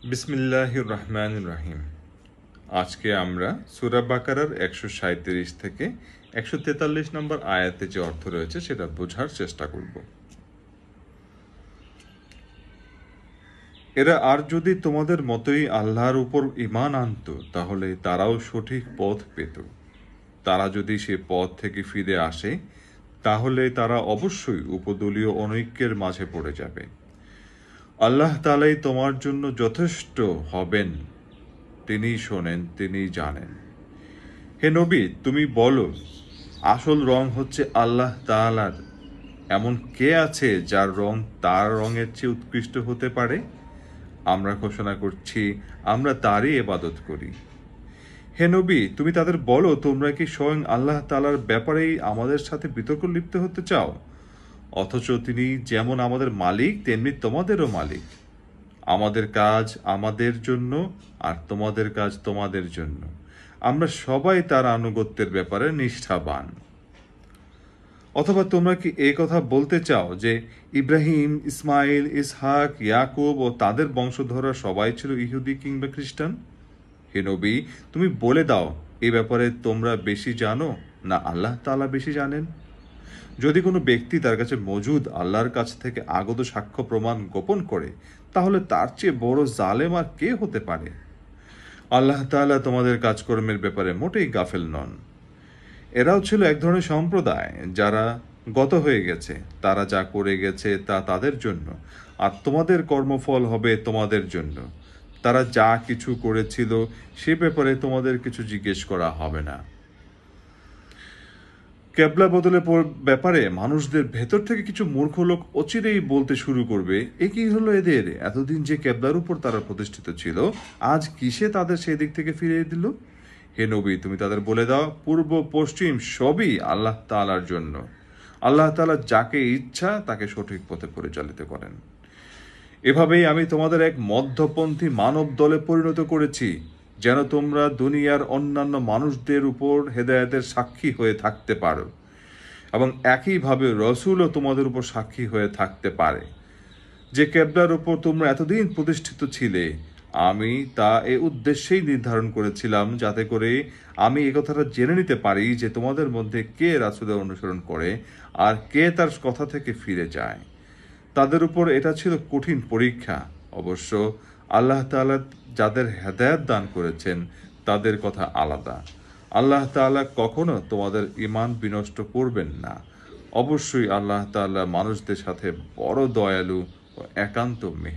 বিসমিল্লাহির রহমানির রহিম। আজকে আমরা সূরা বাকারার ১৩৭ থেকে ১৪৩ নম্বর আয়াতে যে অর্থ রয়েছে সেটা বোঝার চেষ্টা করব। এরা আর যদি তোমাদের মতোই আল্লাহর উপর ঈমান আনত তাহলে তারাও সঠিক পথ পেত। তারা যদি সে পথ থেকে ফিরে আসে তাহলে তারা অবশ্যই উপদলীয় অনৈক্যের মাঝে পড়ে যাবে। আল্লাহ তাআলাই তোমার জন্য যথেষ্ট হবেন, তিনি শোনেন, তিনি জানেন। হে নবী, তুমি বলো, আসল রং হচ্ছে আল্লাহ তাআলার। এমন কে আছে যার রং তার রঙের চেয়ে উৎকৃষ্ট হতে পারে? আমরা ঘোষণা করছি, আমরা তারই ইবাদত করি। হে নবী, তুমি তাদের বলো, তোমরা কি স্বয়ং আল্লাহ তাআলার ব্যাপারেই আমাদের সাথে বিতর্ক লিপ্ত হতে চাও, অথচ তিনি যেমন আমাদের মালিক তেমনি তোমাদেরও মালিক। আমাদের কাজ আমাদের জন্য আর তোমাদের কাজ তোমাদের জন্য। আমরা সবাই তার আনুগত্যের ব্যাপারে নিষ্ঠাবান। অথবা তোমরা কি এই কথা বলতে চাও যে ইব্রাহিম, ইসমাইল, ইসহাক, ইয়াকুব ও তাদের বংশধররা সবাই ছিল ইহুদি কিংবা খ্রিস্টান? হে নবী, তুমি বলে দাও, এই ব্যাপারে তোমরা বেশি জানো না আল্লাহ তাআলা বেশি জানেন? যদি কোনো ব্যক্তি তার কাছে মজুদ আল্লাহর কাছ থেকে আগত সাক্ষ্য প্রমাণ গোপন করে, তাহলে তার চেয়ে বড় জালেম আর কে হতে পারে? আল্লাহ তাআলা তোমাদের কাজকর্মের ব্যাপারে মোটেই গাফেল নন। এরাও ছিল এক ধরনের সম্প্রদায় যারা গত হয়ে গেছে। তারা যা করে গেছে তা তাদের জন্য, আর তোমাদের কর্মফল হবে তোমাদের জন্য। তারা যা কিছু করেছিল সে ব্যাপারে তোমাদের কিছু জিজ্ঞেস করা হবে না। কেবলা বদলের ব্যাপারে মানুষদের ভেতর থেকে কিছু মূর্খ লোক অচিরেই বলতে শুরু করবে, এ কি হলো এদের? এতদিন যে কেবলার উপর তারা প্রতিষ্ঠিত ছিল, আজ কিসে তাদের সেই দিক থেকে ফিরিয়ে দিল? হে নবী, তুমি তাদের বলে দাও, পূর্ব পশ্চিম সবই আল্লাহ তাআলার জন্য। আল্লাহ তাআলা যাকে ইচ্ছা তাকে সঠিক পথে পরিচালিত করেন। এভাবেই আমি তোমাদের এক মধ্যপন্থী মানব দলে পরিণত করেছি, যেন তোমরা দুনিয়ার অন্যান্য মানুষদের উপর হেদায়েতের সাক্ষী হয়ে থাকতে পারো, এবং একইভাবে রসুলও তোমাদের উপর সাক্ষী হয়ে থাকতে পারে। যে কেবলার উপর তোমরা এতদিন প্রতিষ্ঠিত ছিলে, আমি তা এ উদ্দেশ্যেই নির্ধারণ করেছিলাম, যাতে করে আমি এ কথাটা জেনে নিতে পারি যে তোমাদের মধ্যে কে রাসূলের অনুসরণ করে আর কে তার কথা থেকে ফিরে যায়। তাদের উপর এটা ছিল কঠিন পরীক্ষা। অবশ্য আল্লাহ তাআলা যাদের হেদায়েত দান করেছেন তাদের কথা আলাদা। আল্লাহ তাআলা কখনো তোমাদের ঈমান বিনষ্ট করবেন না। অবশ্যই আল্লাহ তাআলা মানুষদের সাথে বড় দয়ালু ও একান্ত মেহেরবান।